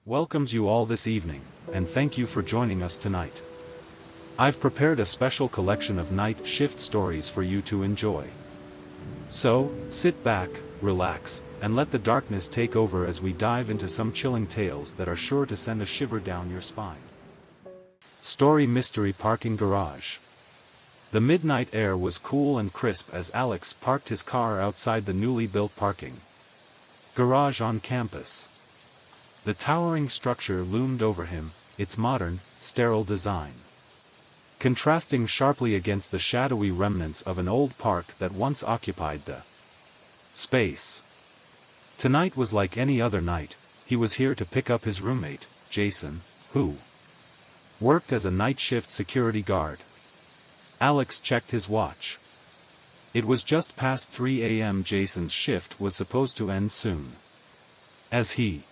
welcomes you all this evening, and thank you for joining us tonight. I've prepared a special collection of night shift stories for you to enjoy. So, sit back, relax, and let the darkness take over as we dive into some chilling tales that are sure to send a shiver down your spine. Story Mystery Parking Garage. The midnight air was cool and crisp as Alex parked his car outside the newly built parking garage on campus. The towering structure loomed over him, its modern, sterile design contrasting sharply against the shadowy remnants of an old park that once occupied the space. Tonight was like any other night. He was here to pick up his roommate, Jason, who worked as a night shift security guard. Alex checked his watch. It was just past 3 a.m. Jason's shift was supposed to end soon. As he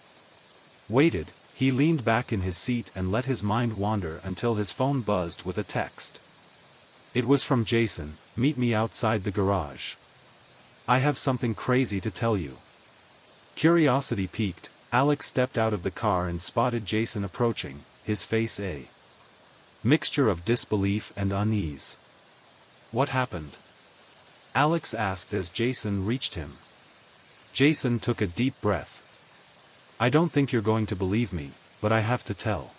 waited, he leaned back in his seat and let his mind wander until his phone buzzed with a text. It was from Jason. "Meet me outside the garage. I have something crazy to tell you." Curiosity piqued, Alex stepped out of the car and spotted Jason approaching, his face a mixture of disbelief and unease. "What happened?" Alex asked as Jason reached him. Jason took a deep breath. "I don't think you're going to believe me, but I have to tell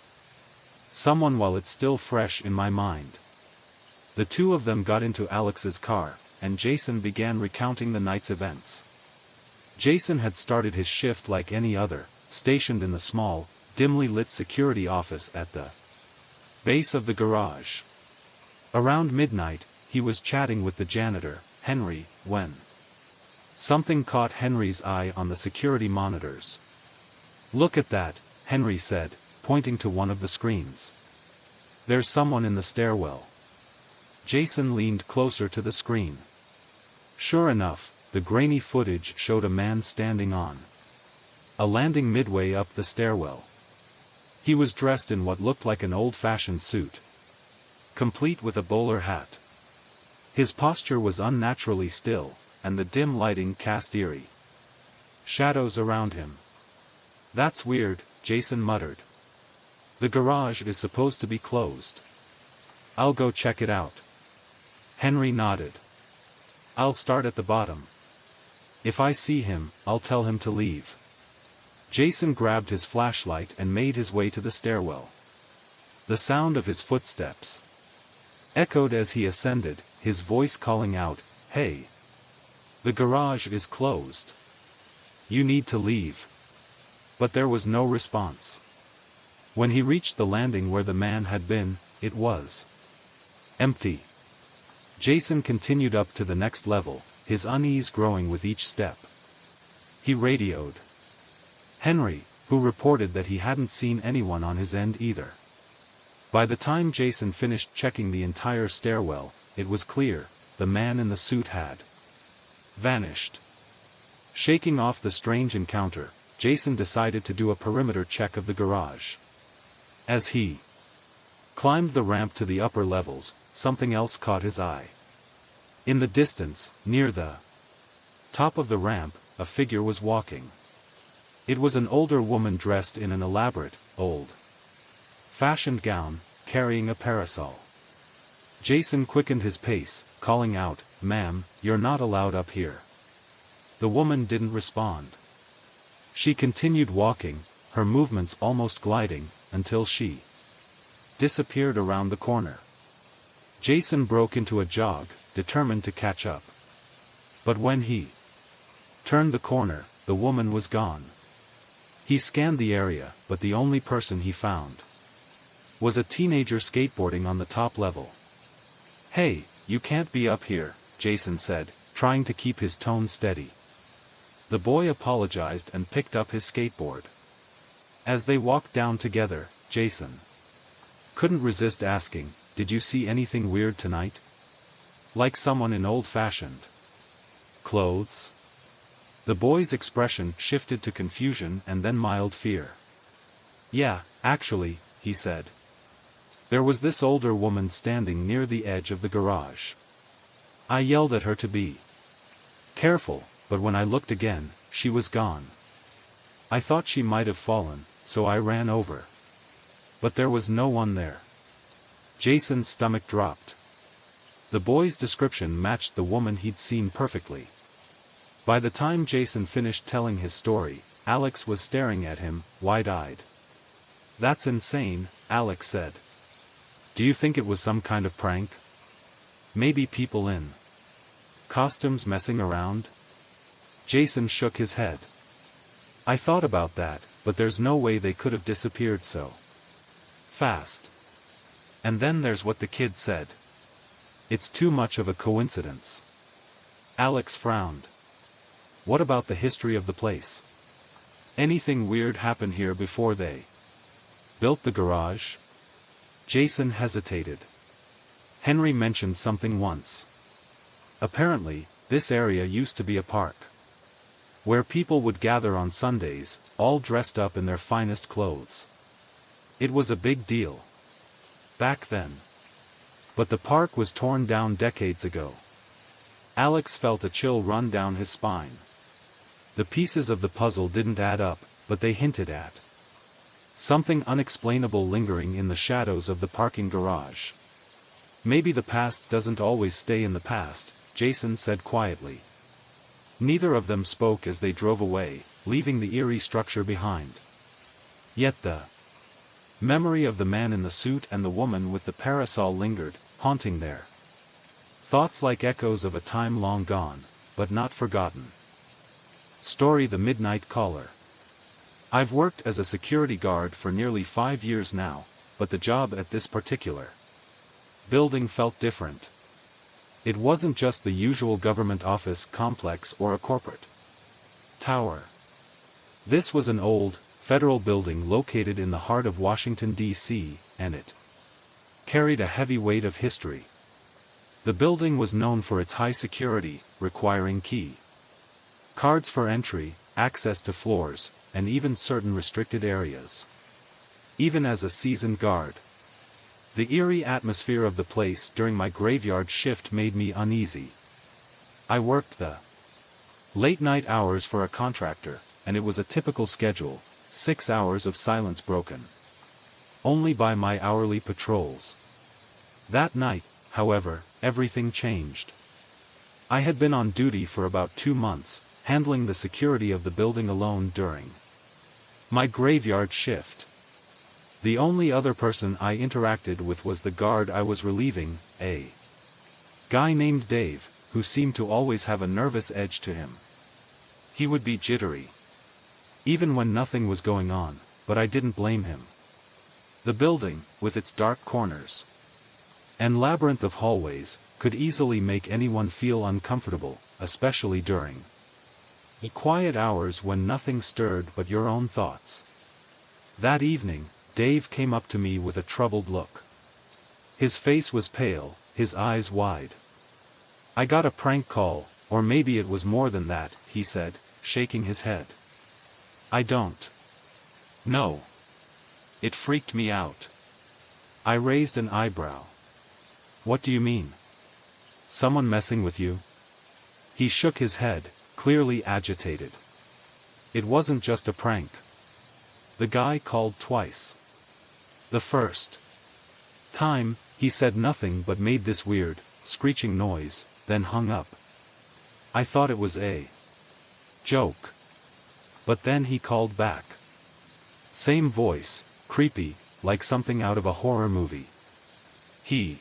someone while it's still fresh in my mind." The two of them got into Alex's car, and Jason began recounting the night's events. Jason had started his shift like any other, stationed in the small, dimly lit security office at the base of the garage. Around midnight, he was chatting with the janitor, Henry, when something caught Henry's eye on the security monitors. "Look at that," Henry said, pointing to one of the screens. "There's someone in the stairwell." Jason leaned closer to the screen. Sure enough, the grainy footage showed a man standing on a landing midway up the stairwell. He was dressed in what looked like an old-fashioned suit, complete with a bowler hat. His posture was unnaturally still, and the dim lighting cast eerie shadows around him. "That's weird," Jason muttered. "The garage is supposed to be closed." "I'll go check it out." Henry nodded. "I'll start at the bottom. If I see him, I'll tell him to leave." Jason grabbed his flashlight and made his way to the stairwell. The sound of his footsteps echoed as he ascended, his voice calling out, "Hey! The garage is closed. You need to leave." But there was no response. When he reached the landing where the man had been, it was empty. Jason continued up to the next level, his unease growing with each step. He radioed Henry, who reported that he hadn't seen anyone on his end either. By the time Jason finished checking the entire stairwell, it was clear, the man in the suit had vanished. Shaking off the strange encounter, Jason decided to do a perimeter check of the garage. As he climbed the ramp to the upper levels, something else caught his eye. In the distance, near the top of the ramp, a figure was walking. It was an older woman dressed in an elaborate, old-fashioned gown, carrying a parasol. Jason quickened his pace, calling out, "Ma'am, you're not allowed up here." The woman didn't respond. She continued walking, her movements almost gliding, until she disappeared around the corner. Jason broke into a jog, determined to catch up. But when he turned the corner, the woman was gone. He scanned the area, but the only person he found was a teenager skateboarding on the top level. "Hey, you can't be up here," Jason said, trying to keep his tone steady. The boy apologized and picked up his skateboard. As they walked down together, Jason couldn't resist asking, "Did you see anything weird tonight? Like someone in old-fashioned clothes?" The boy's expression shifted to confusion and then mild fear. "Yeah, actually," he said. "There was this older woman standing near the edge of the garage. I yelled at her to be careful, but when I looked again, she was gone. I thought she might have fallen, so I ran over. But there was no one there. Jason's stomach dropped. The boy's description matched the woman he'd seen perfectly. By the time Jason finished telling his story, Alex was staring at him, wide-eyed. "That's insane," Alex said. "Do you think it was some kind of prank? Maybe people in costumes messing around?" Jason shook his head. "I thought about that, but there's no way they could have disappeared so fast. And then there's what the kid said. It's too much of a coincidence." Alex frowned. "What about the history of the place? Anything weird happen here before they built the garage?" Jason hesitated. Henry mentioned something once. Apparently, this area used to be a park where people would gather on Sundays, all dressed up in their finest clothes. It was a big deal back then. But the park was torn down decades ago. Alex felt a chill run down his spine. The pieces of the puzzle didn't add up, but they hinted at something unexplainable lingering in the shadows of the parking garage. "Maybe the past doesn't always stay in the past," Jason said quietly. Neither of them spoke as they drove away, leaving the eerie structure behind. Yet the memory of the man in the suit and the woman with the parasol lingered, haunting there. Thoughts like echoes of a time long gone, but not forgotten. Story: The Midnight Caller. I've worked as a security guard for nearly 5 years now, but the job at this particular building felt different. It wasn't just the usual government office complex or a corporate tower. This was an old, federal building located in the heart of Washington, D.C., and it carried a heavy weight of history. The building was known for its high security, requiring key cards for entry, access to floors, and even certain restricted areas. Even as a seasoned guard, the eerie atmosphere of the place during my graveyard shift made me uneasy. I worked the late-night hours for a contractor, and it was a typical schedule, 6 hours of silence broken only by my hourly patrols. That night, however, everything changed. I had been on duty for about 2 months, handling the security of the building alone during my graveyard shift. The only other person I interacted with was the guard I was relieving, a guy named Dave, who seemed to always have a nervous edge to him. He would be jittery even when nothing was going on, but I didn't blame him. The building, with its dark corners and labyrinth of hallways, could easily make anyone feel uncomfortable, especially during the quiet hours when nothing stirred but your own thoughts. That evening, Dave came up to me with a troubled look. His face was pale, his eyes wide. "I got a prank call, or maybe it was more than that," he said, shaking his head. "I don't know. It freaked me out." I raised an eyebrow. "What do you mean? Someone messing with you?" He shook his head, clearly agitated. "It wasn't just a prank. The guy called twice. The first time, he said nothing but made this weird, screeching noise, then hung up. I thought it was a joke. But then he called back. Same voice, creepy, like something out of a horror movie. He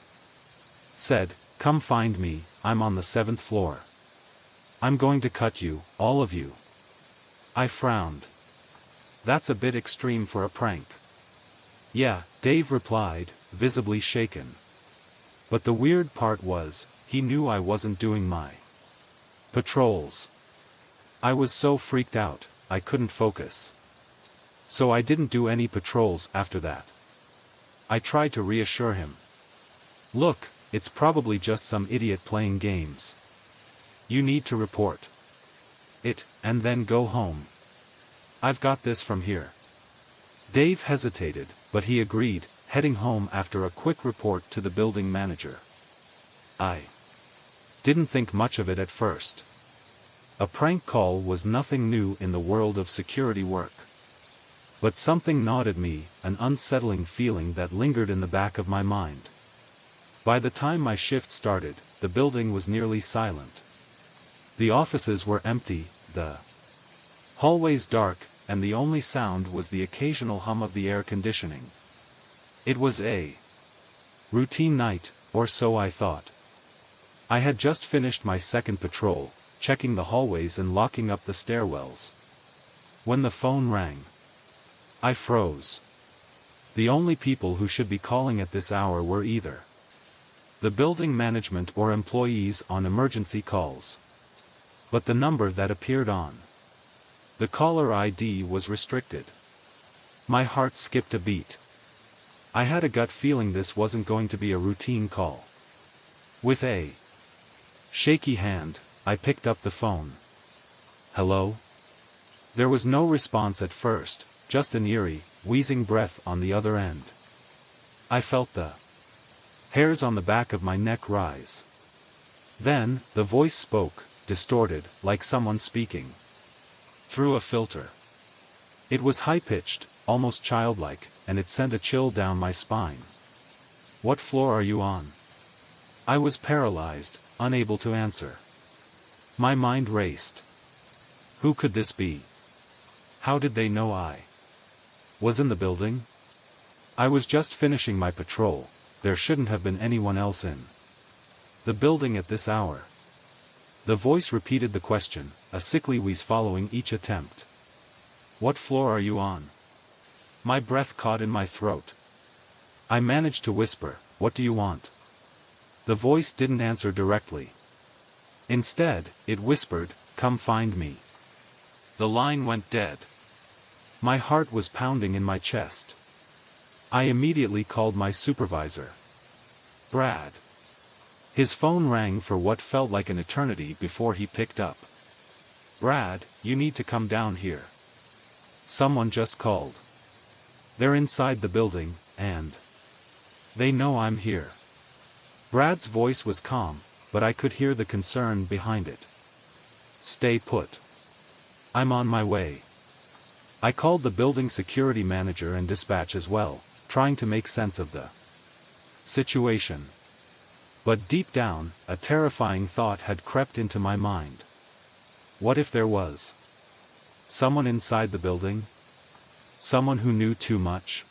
said, 'Come find me, I'm on the 7th floor. I'm going to cut you, all of you.' I frowned. That's a bit extreme for a prank." "Yeah," Dave replied, visibly shaken. But the weird part was, he knew I wasn't doing my patrols. I was so freaked out, I couldn't focus. So I didn't do any patrols after that. I tried to reassure him. "Look, it's probably just some idiot playing games. You need to report it, and then go home. I've got this from here." Dave hesitated, but he agreed, heading home after a quick report to the building manager. I didn't think much of it at first. A prank call was nothing new in the world of security work. But something gnawed at me, an unsettling feeling that lingered in the back of my mind. By the time my shift started, the building was nearly silent. The offices were empty, the hallways dark, and the only sound was the occasional hum of the air conditioning. It was a routine night, or so I thought. I had just finished my second patrol, checking the hallways and locking up the stairwells, when the phone rang. I froze. The only people who should be calling at this hour were either the building management or employees on emergency calls. But the number that appeared on the caller ID was restricted. My heart skipped a beat. I had a gut feeling this wasn't going to be a routine call. With a shaky hand, I picked up the phone. "Hello?" There was no response at first, just an eerie, wheezing breath on the other end. I felt the hairs on the back of my neck rise. Then, the voice spoke, distorted, like someone speaking through a filter. It was high-pitched, almost childlike, and it sent a chill down my spine. "What floor are you on?" I was paralyzed, unable to answer. My mind raced. Who could this be? How did they know I was in the building? I was just finishing my patrol. There shouldn't have been anyone else in the building at this hour. The voice repeated the question, a sickly wheeze following each attempt. "What floor are you on?" My breath caught in my throat. I managed to whisper, "What do you want?" The voice didn't answer directly. Instead, it whispered, "Come find me." The line went dead. My heart was pounding in my chest. I immediately called my supervisor, Brad. His phone rang for what felt like an eternity before he picked up. "Brad, you need to come down here. Someone just called. They're inside the building, and they know I'm here." Brad's voice was calm, but I could hear the concern behind it. "Stay put. I'm on my way." I called the building security manager and dispatch as well, trying to make sense of the situation. But deep down, a terrifying thought had crept into my mind. What if there was someone inside the building? Someone who knew too much?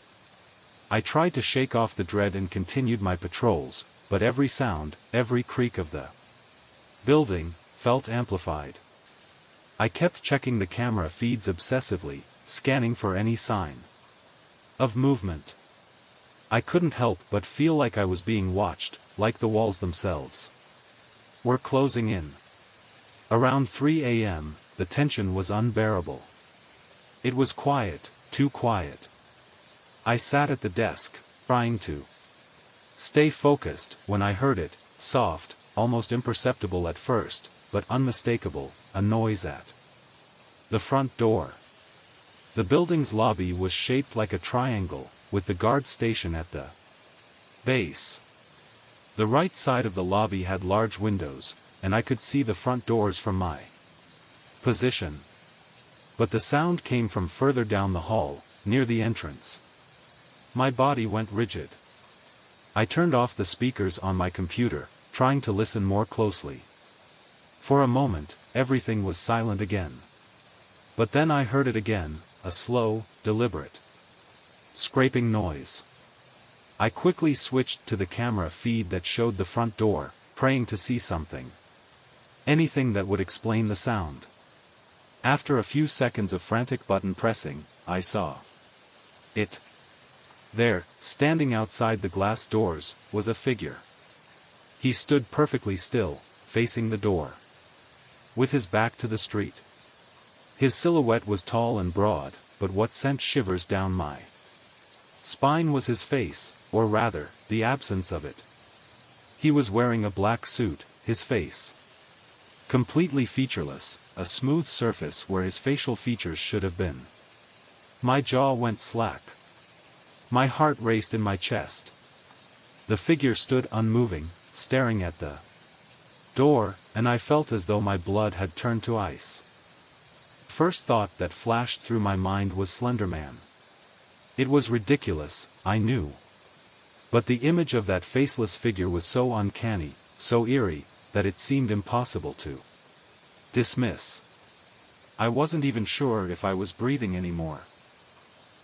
I tried to shake off the dread and continued my patrols, but every sound, every creak of the building, felt amplified. I kept checking the camera feeds obsessively, scanning for any sign of movement. I couldn't help but feel like I was being watched, like the walls themselves were closing in. Around 3 a.m., the tension was unbearable. It was quiet, too quiet. I sat at the desk, trying to stay focused, when I heard it, soft, almost imperceptible at first, but unmistakable, a noise at the front door. The building's lobby was shaped like a triangle, with the guard station at the base. The right side of the lobby had large windows, and I could see the front doors from my position. But the sound came from further down the hall, near the entrance. My body went rigid. I turned off the speakers on my computer, trying to listen more closely. For a moment, everything was silent again. But then I heard it again, a slow, deliberate scraping noise. I quickly switched to the camera feed that showed the front door, praying to see something. Anything that would explain the sound. After a few seconds of frantic button pressing, I saw it. There, standing outside the glass doors, was a figure. He stood perfectly still, facing the door, with his back to the street. His silhouette was tall and broad, but what sent shivers down my spine was his face, or rather, the absence of it. He was wearing a black suit, his face completely featureless, a smooth surface where his facial features should have been. My jaw went slack. My heart raced in my chest. The figure stood unmoving, staring at the door, and I felt as though my blood had turned to ice. First thought that flashed through my mind was Slender Man. It was ridiculous, I knew. But the image of that faceless figure was so uncanny, so eerie, that it seemed impossible to dismiss. I wasn't even sure if I was breathing anymore.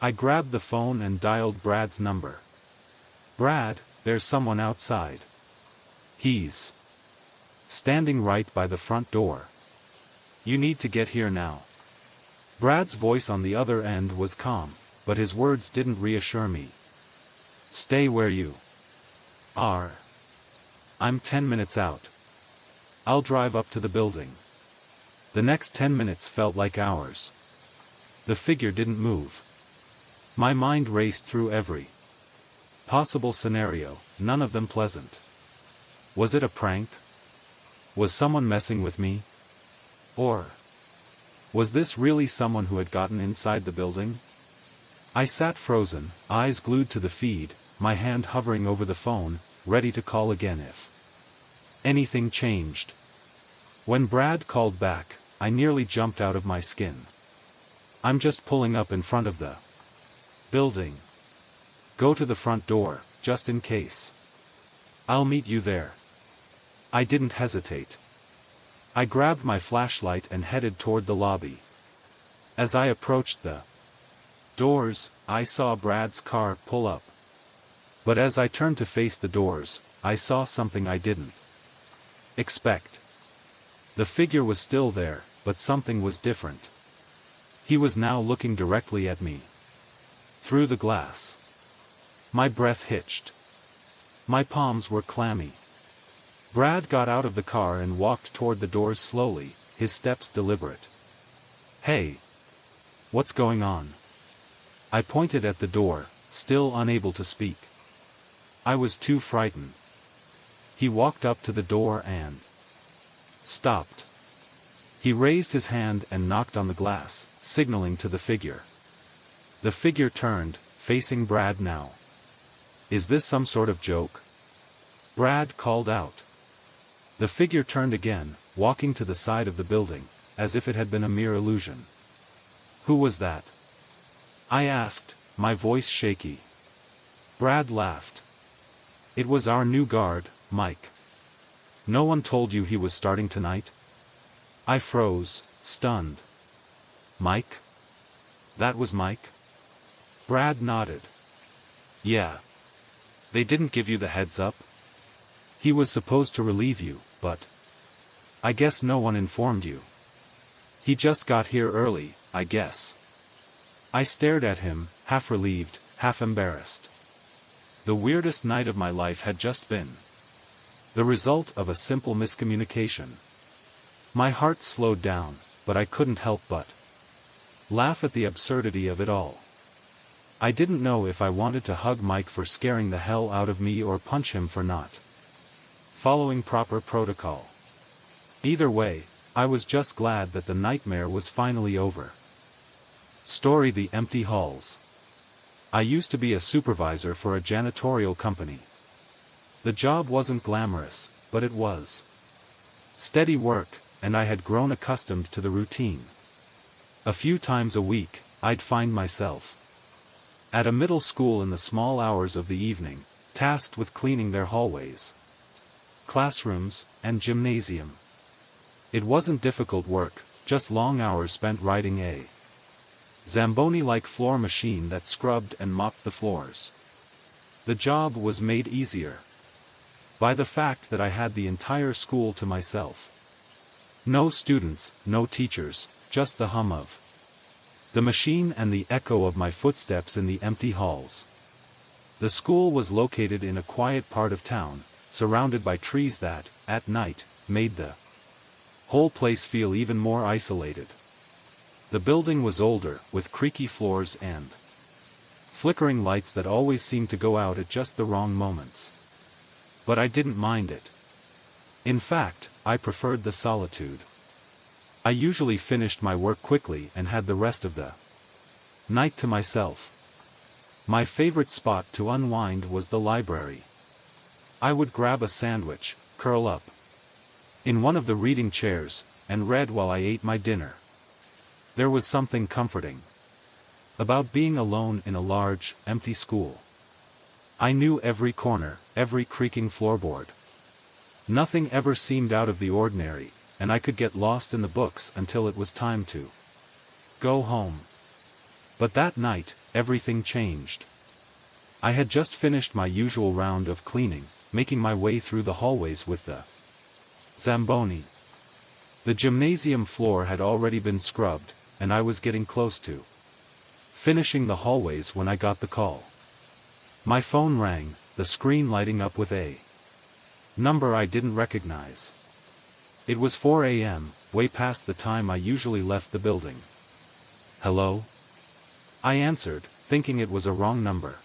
I grabbed the phone and dialed Brad's number. "Brad, there's someone outside. He's standing right by the front door. You need to get here now." Brad's voice on the other end was calm, but his words didn't reassure me. "Stay where you are. I'm 10 minutes out. I'll drive up to the building." The next 10 minutes felt like hours. The figure didn't move. My mind raced through every possible scenario, none of them pleasant. Was it a prank? Was someone messing with me? Or was this really someone who had gotten inside the building? I sat frozen, eyes glued to the feed, my hand hovering over the phone, ready to call again if anything changed. When Brad called back, I nearly jumped out of my skin. "I'm just pulling up in front of the building. Go to the front door, just in case. I'll meet you there." I didn't hesitate. I grabbed my flashlight and headed toward the lobby. As I approached the doors, I saw Brad's car pull up. But as I turned to face the doors, I saw something I didn't expect. The figure was still there, but something was different. He was now looking directly at me. Through the glass. My breath hitched. My palms were clammy. Brad got out of the car and walked toward the doors slowly, his steps deliberate. "Hey! What's going on?" I pointed at the door, still unable to speak. I was too frightened. He walked up to the door and stopped. He raised his hand and knocked on the glass, signaling to the figure. The figure turned, facing Brad now. "Is this some sort of joke?" Brad called out. The figure turned again, walking to the side of the building, as if it had been a mere illusion. "Who was that?" I asked, my voice shaky. Brad laughed. "It was our new guard, Mike. No one told you he was starting tonight?" I froze, stunned. "Mike? That was Mike?" Brad nodded. "Yeah. They didn't give you the heads up? He was supposed to relieve you, but I guess no one informed you. He just got here early, I guess." I stared at him, half relieved, half embarrassed. The weirdest night of my life had just been the result of a simple miscommunication. My heart slowed down, but I couldn't help but laugh at the absurdity of it all. I didn't know if I wanted to hug Mike for scaring the hell out of me or punch him for not following proper protocol. Either way, I was just glad that the nightmare was finally over. Story: The Empty Halls. I used to be a supervisor for a janitorial company. The job wasn't glamorous, but it was steady work, and I had grown accustomed to the routine. A few times a week, I'd find myself at a middle school in the small hours of the evening, tasked with cleaning their hallways, classrooms, and gymnasium. It wasn't difficult work, just long hours spent riding a Zamboni-like floor machine that scrubbed and mopped the floors. The job was made easier by the fact that I had the entire school to myself. No students, no teachers, just the hum of the machine and the echo of my footsteps in the empty halls. The school was located in a quiet part of town, surrounded by trees that, at night, made the whole place feel even more isolated. The building was older, with creaky floors and flickering lights that always seemed to go out at just the wrong moments. But I didn't mind it. In fact, I preferred the solitude. I usually finished my work quickly and had the rest of the night to myself. My favorite spot to unwind was the library. I would grab a sandwich, curl up in one of the reading chairs, and read while I ate my dinner. There was something comforting About being alone in a large, empty school. I knew every corner, every creaking floorboard. Nothing ever seemed out of the ordinary, and I could get lost in the books until it was time to go home. But that night, everything changed. I had just finished my usual round of cleaning, making my way through the hallways with the Zamboni. The gymnasium floor had already been scrubbed, and I was getting close to finishing the hallways when I got the call. My phone rang, the screen lighting up with a number I didn't recognize. It was 4 a.m., way past the time I usually left the building. Hello? I answered, thinking it was a wrong number.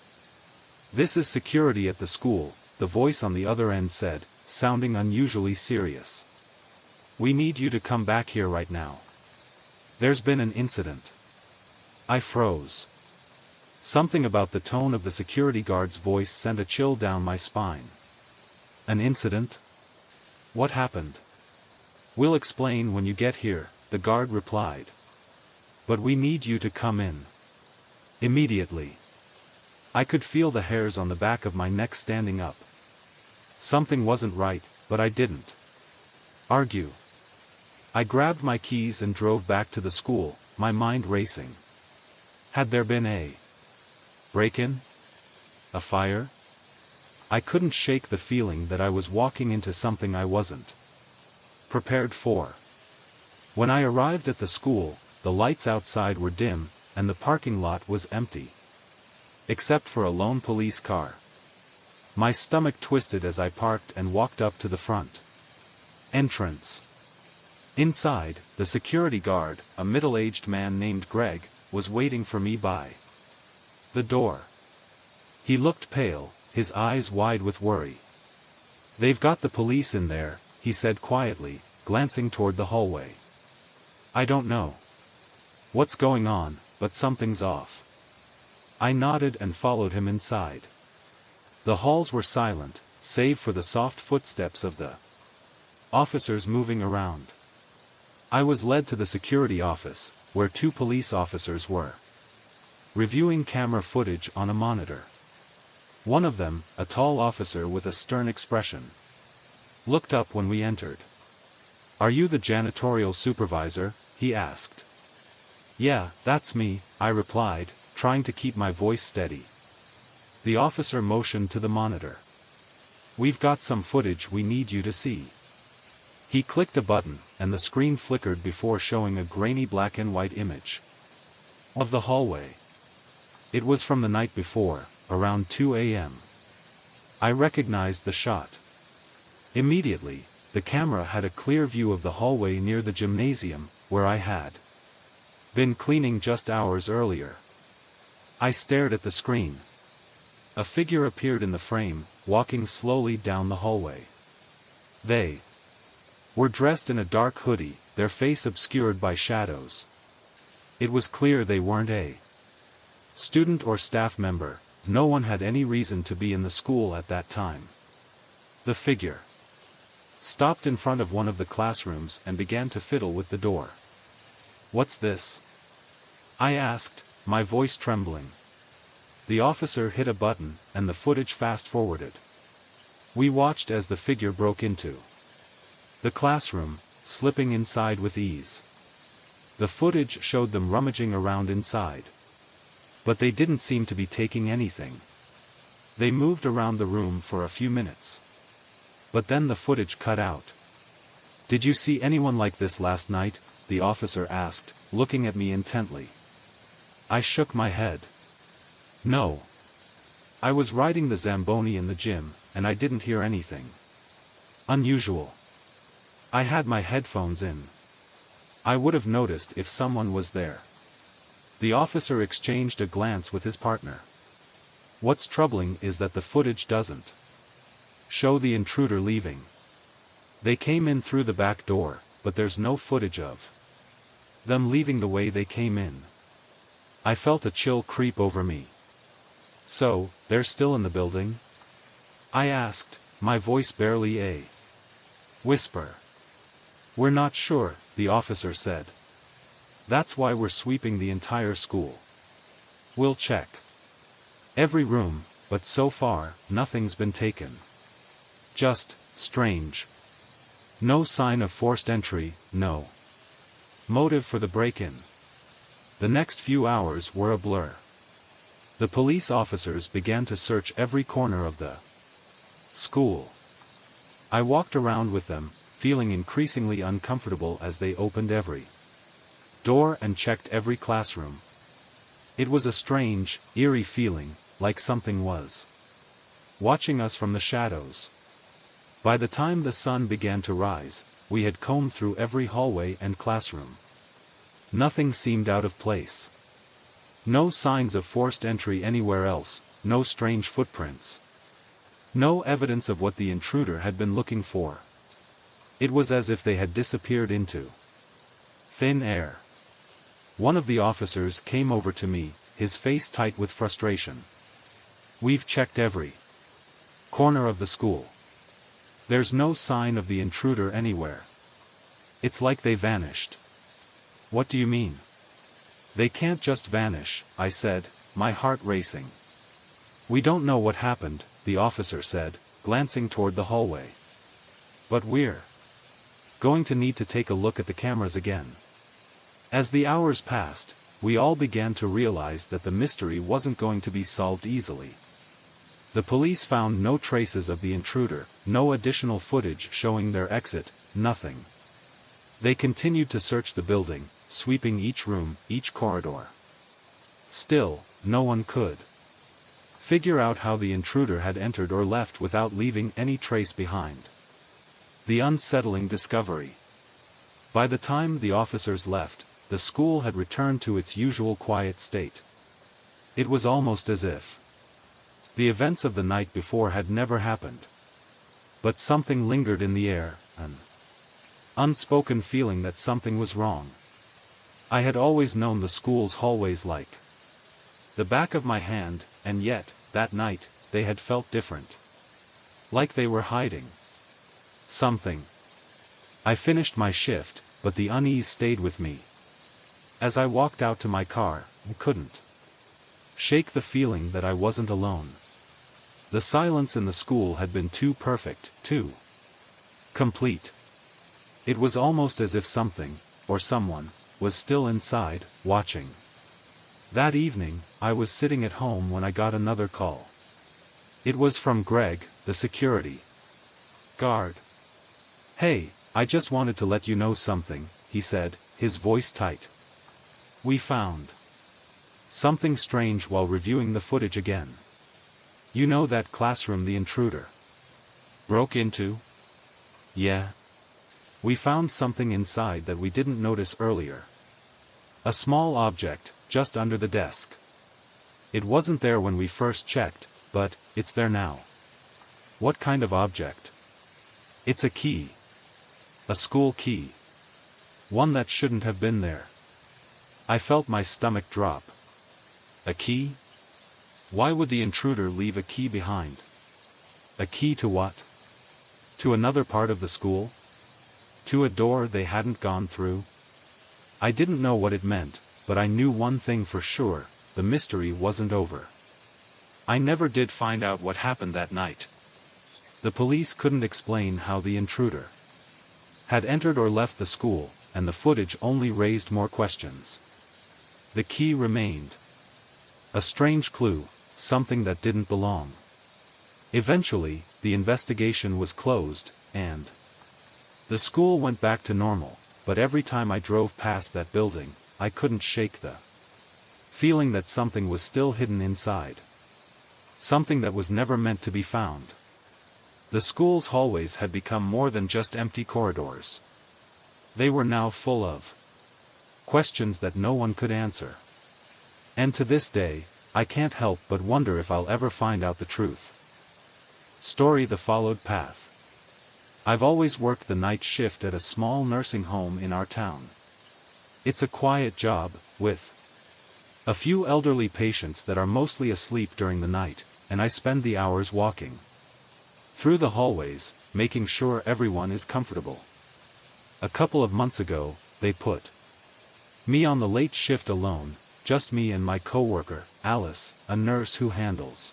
This is security at the school, the voice on the other end said, sounding unusually serious. We need you to come back here right now. There's been an incident. I froze. Something about the tone of the security guard's voice sent a chill down my spine. An incident? What happened? We'll explain when you get here, the guard replied. But we need you to come in. Immediately. I could feel the hairs on the back of my neck standing up. Something wasn't right, but I didn't argue. I grabbed my keys and drove back to the school, my mind racing. Had there been a break-in? A fire? I couldn't shake the feeling that I was walking into something I wasn't prepared for. When I arrived at the school, the lights outside were dim, and the parking lot was empty. Except for a lone police car. My stomach twisted as I parked and walked up to the front entrance. Inside, the security guard, a middle-aged man named Greg, was waiting for me by the door. He looked pale, his eyes wide with worry. They've got the police in there, he said quietly, glancing toward the hallway. I don't know what's going on, but something's off. I nodded and followed him inside. The halls were silent, save for the soft footsteps of the officers moving around. I was led to the security office, where 2 police officers were reviewing camera footage on a monitor. One of them, a tall officer with a stern expression, looked up when we entered. "Are you the janitorial supervisor?" he asked. "Yeah, that's me," I replied, trying to keep my voice steady. The officer motioned to the monitor. "We've got some footage we need you to see." He clicked a button, and the screen flickered before showing a grainy black and white image of the hallway. It was from the night before, around 2 a.m. I recognized the shot. Immediately, the camera had a clear view of the hallway near the gymnasium, where I had been cleaning just hours earlier. I stared at the screen. A figure appeared in the frame, walking slowly down the hallway. They were dressed in a dark hoodie, their face obscured by shadows. It was clear they weren't a student or staff member. No one had any reason to be in the school at that time. The figure stopped in front of one of the classrooms and began to fiddle with the door. "What's this?" I asked, my voice trembling. The officer hit a button, and the footage fast-forwarded. We watched as the figure broke into the classroom, slipping inside with ease. The footage showed them rummaging around inside. But they didn't seem to be taking anything. They moved around the room for a few minutes. But then the footage cut out. "Did you see anyone like this last night?" the officer asked, looking at me intently. I shook my head. "No. I was riding the Zamboni in the gym, and I didn't hear anything unusual. I had my headphones in. I would have noticed if someone was there." The officer exchanged a glance with his partner. "What's troubling is that the footage doesn't show the intruder leaving. They came in through the back door, but there's no footage of them leaving the way they came in." I felt a chill creep over me. "So, they're still in the building?" I asked, my voice barely a whisper. "We're not sure," the officer said. "That's why we're sweeping the entire school. We'll check every room, but so far, nothing's been taken. Just strange. No sign of forced entry, no motive for the break-in. The next few hours were a blur. The police officers began to search every corner of the school. I walked around with them, feeling increasingly uncomfortable as they opened every door and checked every classroom. It was a strange, eerie feeling, like something was watching us from the shadows. By the time the sun began to rise, we had combed through every hallway and classroom. Nothing seemed out of place. No signs of forced entry anywhere else, no strange footprints. No evidence of what the intruder had been looking for. It was as if they had disappeared into thin air. One of the officers came over to me, his face tight with frustration. "We've checked every corner of the school. There's no sign of the intruder anywhere. It's like they vanished." "What do you mean?" "They can't just vanish," I said, my heart racing. "We don't know what happened," the officer said, glancing toward the hallway. "But we're going to need to take a look at the cameras again." As the hours passed, we all began to realize that the mystery wasn't going to be solved easily. The police found no traces of the intruder, no additional footage showing their exit, nothing. They continued to search the building, sweeping each room, each corridor. Still, no one could figure out how the intruder had entered or left without leaving any trace behind. The unsettling discovery. By the time the officers left, the school had returned to its usual quiet state. It was almost as if the events of the night before had never happened. But something lingered in the air, an unspoken feeling that something was wrong. I had always known the school's hallways like the back of my hand, and yet, that night, they had felt different. Like they were hiding something. I finished my shift, but the unease stayed with me. As I walked out to my car, I couldn't shake the feeling that I wasn't alone. The silence in the school had been too perfect, too complete. It was almost as if something, or someone, was still inside, watching. That evening, I was sitting at home when I got another call. It was from Greg, the security guard. "Hey, I just wanted to let you know something," he said, his voice tight. "We found something strange while reviewing the footage again. You know that classroom the intruder broke into?" "Yeah. We found something inside that we didn't notice earlier. A small object, just under the desk. It wasn't there when we first checked, but it's there now." "What kind of object?" "It's a key. A school key. One that shouldn't have been there." I felt my stomach drop. A key? Why would the intruder leave a key behind? A key to what? To another part of the school? To a door they hadn't gone through? I didn't know what it meant, but I knew one thing for sure: the mystery wasn't over. I never did find out what happened that night. The police couldn't explain how the intruder had entered or left the school, and the footage only raised more questions. The key remained a strange clue, something that didn't belong. Eventually, the investigation was closed, and the school went back to normal, but every time I drove past that building, I couldn't shake the feeling that something was still hidden inside. Something that was never meant to be found. The school's hallways had become more than just empty corridors. They were now full of questions that no one could answer. And to this day, I can't help but wonder if I'll ever find out the truth. Story: The Followed Path. I've always worked the night shift at a small nursing home in our town. It's a quiet job, with a few elderly patients that are mostly asleep during the night, and I spend the hours walking through the hallways, making sure everyone is comfortable. A couple of months ago, they put me on the late shift alone, just me and my coworker, Alice, a nurse who handles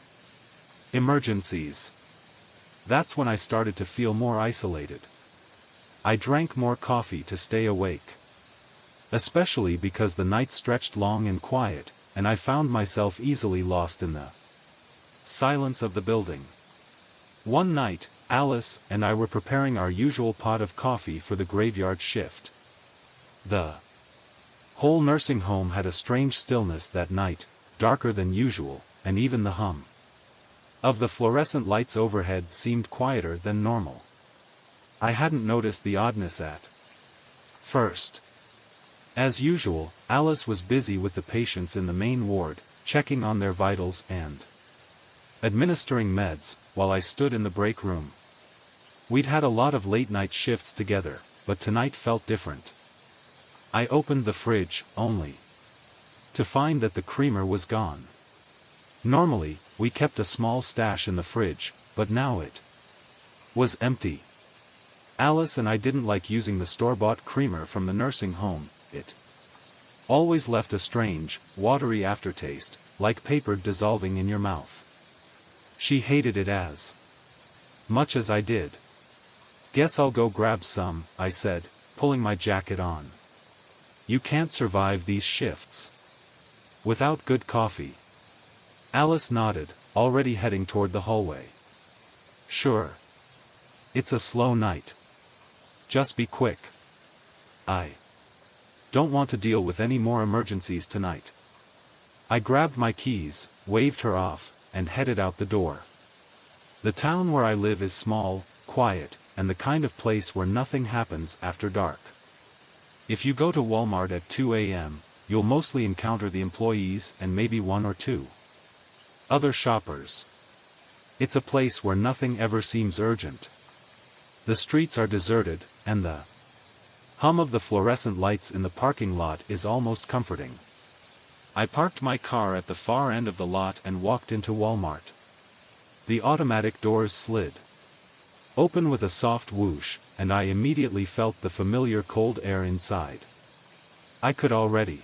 emergencies. That's when I started to feel more isolated. I drank more coffee to stay awake. Especially because the night stretched long and quiet, and I found myself easily lost in the silence of the building. One night, Alice and I were preparing our usual pot of coffee for the graveyard shift. The whole nursing home had a strange stillness that night, darker than usual, and even the hum of the fluorescent lights overhead seemed quieter than normal. I hadn't noticed the oddness at first. As usual, Alice was busy with the patients in the main ward, checking on their vitals and administering meds, while I stood in the break room. We'd had a lot of late-night shifts together, but tonight felt different. I opened the fridge, only to find that the creamer was gone. Normally, we kept a small stash in the fridge, but now it was empty. Alice and I didn't like using the store-bought creamer from the nursing home. It always left a strange, watery aftertaste, like paper dissolving in your mouth. She hated it as much as I did. "Guess I'll go grab some," I said, pulling my jacket on. "You can't survive these shifts without good coffee." Alice nodded, already heading toward the hallway. "Sure. It's a slow night. Just be quick. I don't want to deal with any more emergencies tonight." I grabbed my keys, waved her off, and headed out the door. The town where I live is small, quiet, and the kind of place where nothing happens after dark. If you go to Walmart at 2 a.m., you'll mostly encounter the employees and maybe one or two other shoppers. It's a place where nothing ever seems urgent. The streets are deserted, and the hum of the fluorescent lights in the parking lot is almost comforting. I parked my car at the far end of the lot and walked into Walmart. The automatic doors slid open with a soft whoosh, and I immediately felt the familiar cold air inside. I could already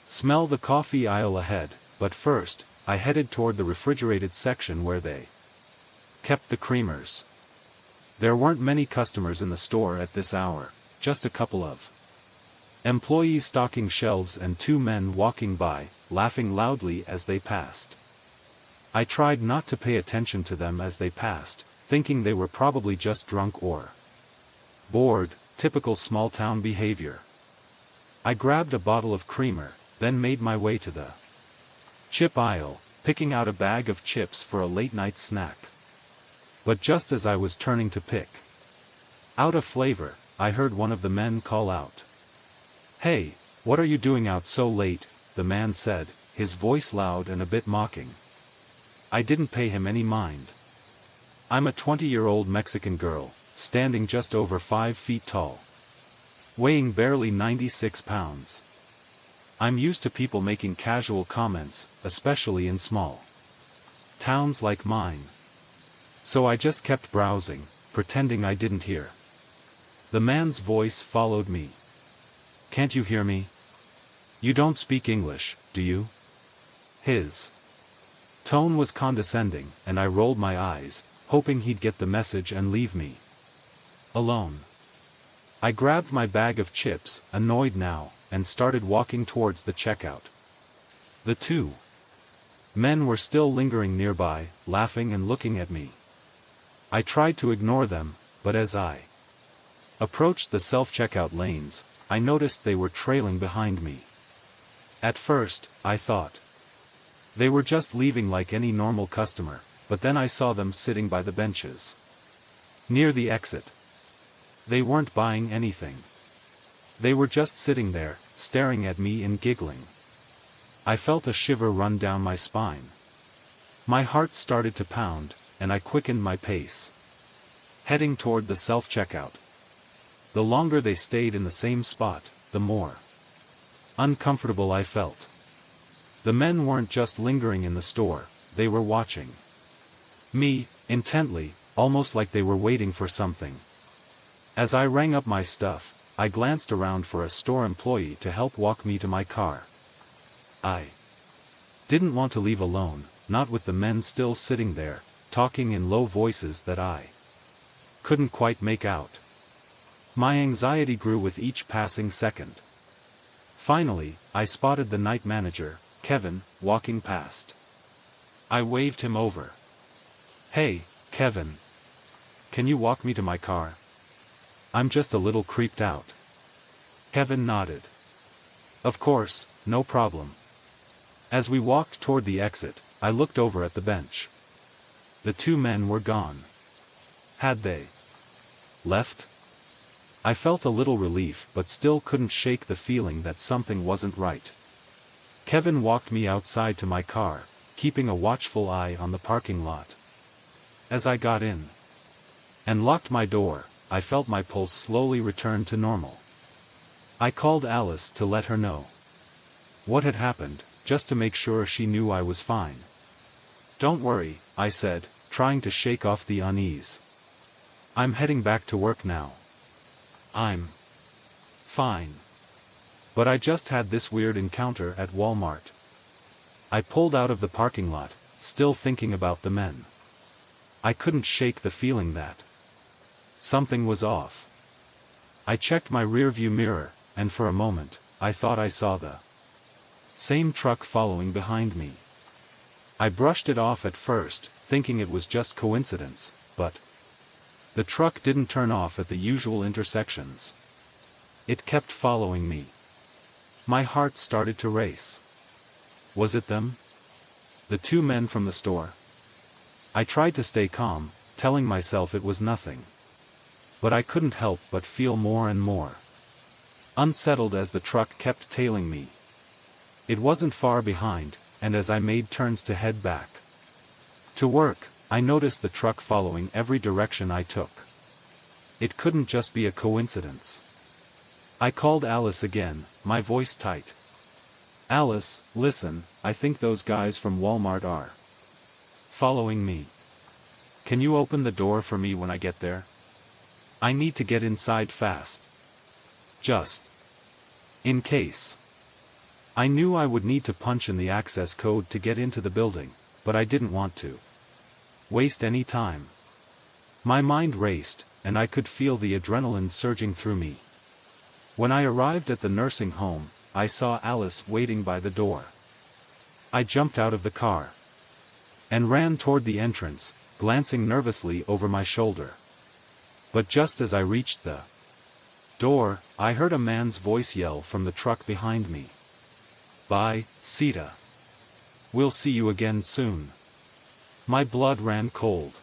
smell the coffee aisle ahead, but first, I headed toward the refrigerated section where they kept the creamers. There weren't many customers in the store at this hour, just a couple of employees stocking shelves and two men walking by, laughing loudly as they passed. I tried not to pay attention to them as they passed, thinking they were probably just drunk or bored, typical small-town behavior. I grabbed a bottle of creamer, then made my way to the chip aisle, picking out a bag of chips for a late-night snack. But just as I was turning to pick out a flavor, I heard one of the men call out, "Hey, what are you doing out so late?" the man said, his voice loud and a bit mocking. I didn't pay him any mind. I'm a 20-year-old Mexican girl, standing just over 5 feet tall, weighing barely 96 pounds. I'm used to people making casual comments, especially in small towns like mine. So I just kept browsing, pretending I didn't hear. The man's voice followed me. "Can't you hear me? You don't speak English, do you?" His tone was condescending, and I rolled my eyes, hoping he'd get the message and leave me alone. I grabbed my bag of chips, annoyed now, and started walking towards the checkout. The two men were still lingering nearby, laughing and looking at me. I tried to ignore them, but as I approached the self-checkout lanes, I noticed they were trailing behind me. At first, I thought they were just leaving like any normal customer, but then I saw them sitting by the benches near the exit. They weren't buying anything. They were just sitting there, staring at me and giggling. I felt a shiver run down my spine. My heart started to pound, and I quickened my pace, heading toward the self-checkout. The longer they stayed in the same spot, the more uncomfortable I felt. The men weren't just lingering in the store, they were watching me intently, almost like they were waiting for something. As I rang up my stuff, I glanced around for a store employee to help walk me to my car. I didn't want to leave alone, not with the men still sitting there, talking in low voices that I couldn't quite make out. My anxiety grew with each passing second. Finally, I spotted the night manager, Kevin, walking past. I waved him over. "Hey, Kevin. Can you walk me to my car? I'm just a little creeped out." Kevin nodded. "Of course, no problem." As we walked toward the exit, I looked over at the bench. The two men were gone. Had they left? I felt a little relief but still couldn't shake the feeling that something wasn't right. Kevin walked me outside to my car, keeping a watchful eye on the parking lot. As I got in and locked my door, I felt my pulse slowly return to normal. I called Alice to let her know what had happened, just to make sure she knew I was fine. "Don't worry," I said, trying to shake off the unease. "I'm heading back to work now. I'm fine. But I just had this weird encounter at Walmart." I pulled out of the parking lot, still thinking about the men. I couldn't shake the feeling that something was off. I checked my rearview mirror, and for a moment, I thought I saw the same truck following behind me. I brushed it off at first, thinking it was just coincidence, but the truck didn't turn off at the usual intersections. It kept following me. My heart started to race. Was it them? The two men from the store? I tried to stay calm, telling myself it was nothing. But I couldn't help but feel more and more unsettled as the truck kept tailing me. It wasn't far behind, and as I made turns to head back to work, I noticed the truck following every direction I took. It couldn't just be a coincidence. I called Alice again, my voice tight. "Alice, listen, I think those guys from Walmart are following me. Can you open the door for me when I get there? I need to get inside fast. Just in case." I knew I would need to punch in the access code to get into the building, but I didn't want to waste any time. My mind raced, and I could feel the adrenaline surging through me. When I arrived at the nursing home, I saw Alice waiting by the door. I jumped out of the car and ran toward the entrance, glancing nervously over my shoulder. But just as I reached the door, I heard a man's voice yell from the truck behind me. "Bye, Sita. We'll see you again soon." My blood ran cold.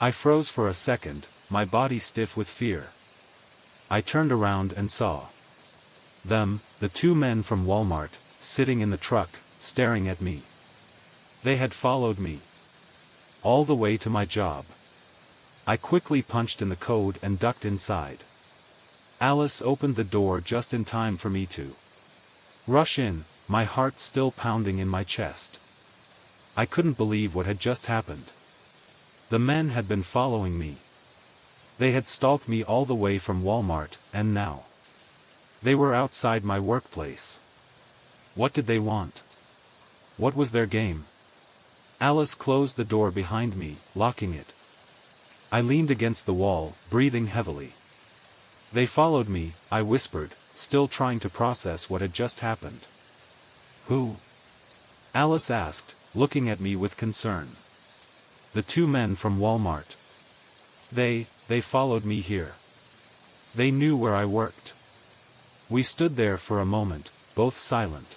I froze for a second, my body stiff with fear. I turned around and saw them, the two men from Walmart, sitting in the truck, staring at me. They had followed me all the way to my job. I quickly punched in the code and ducked inside. Alice opened the door just in time for me to rush in, my heart still pounding in my chest. I couldn't believe what had just happened. The men had been following me. They had stalked me all the way from Walmart, and now they were outside my workplace. What did they want? What was their game? Alice closed the door behind me, locking it. I leaned against the wall, breathing heavily. "They followed me," I whispered, still trying to process what had just happened. "Who?" Alice asked, looking at me with concern. "The two men from Walmart. They followed me here. They knew where I worked." We stood there for a moment, both silent.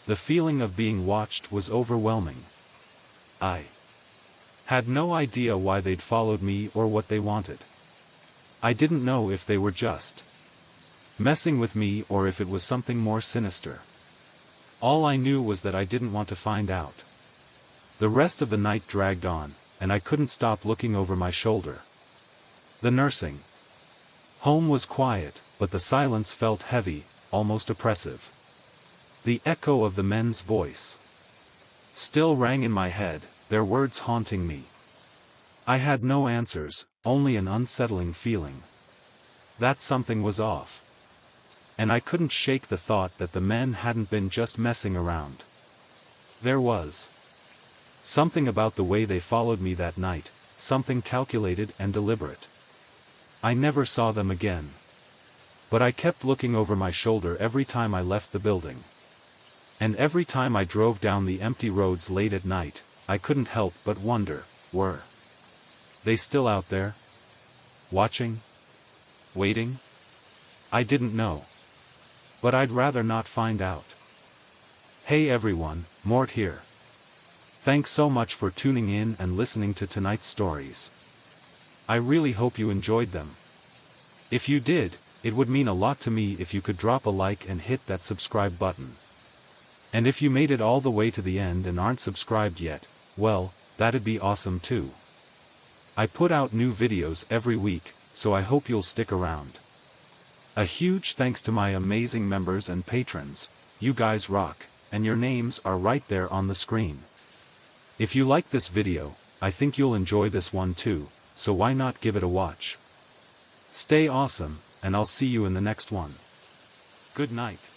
The feeling of being watched was overwhelming. I had no idea why they'd followed me or what they wanted. I didn't know if they were just messing with me or if it was something more sinister. All I knew was that I didn't want to find out. The rest of the night dragged on, and I couldn't stop looking over my shoulder. The nursing home was quiet, but the silence felt heavy, almost oppressive. The echo of the men's voice still rang in my head, their words haunting me. I had no answers, only an unsettling feeling that something was off. And I couldn't shake the thought that the men hadn't been just messing around. There was something about the way they followed me that night, something calculated and deliberate. I never saw them again. But I kept looking over my shoulder every time I left the building. And every time I drove down the empty roads late at night, I couldn't help but wonder, were they still out there? Watching? Waiting? I didn't know. But I'd rather not find out. Hey everyone, Mort here. Thanks so much for tuning in and listening to tonight's stories. I really hope you enjoyed them. If you did, it would mean a lot to me if you could drop a like and hit that subscribe button. And if you made it all the way to the end and aren't subscribed yet, well, that'd be awesome too. I put out new videos every week, so I hope you'll stick around. A huge thanks to my amazing members and patrons. You guys rock, and your names are right there on the screen. If you like this video, I think you'll enjoy this one too, so why not give it a watch? Stay awesome, and I'll see you in the next one. Good night.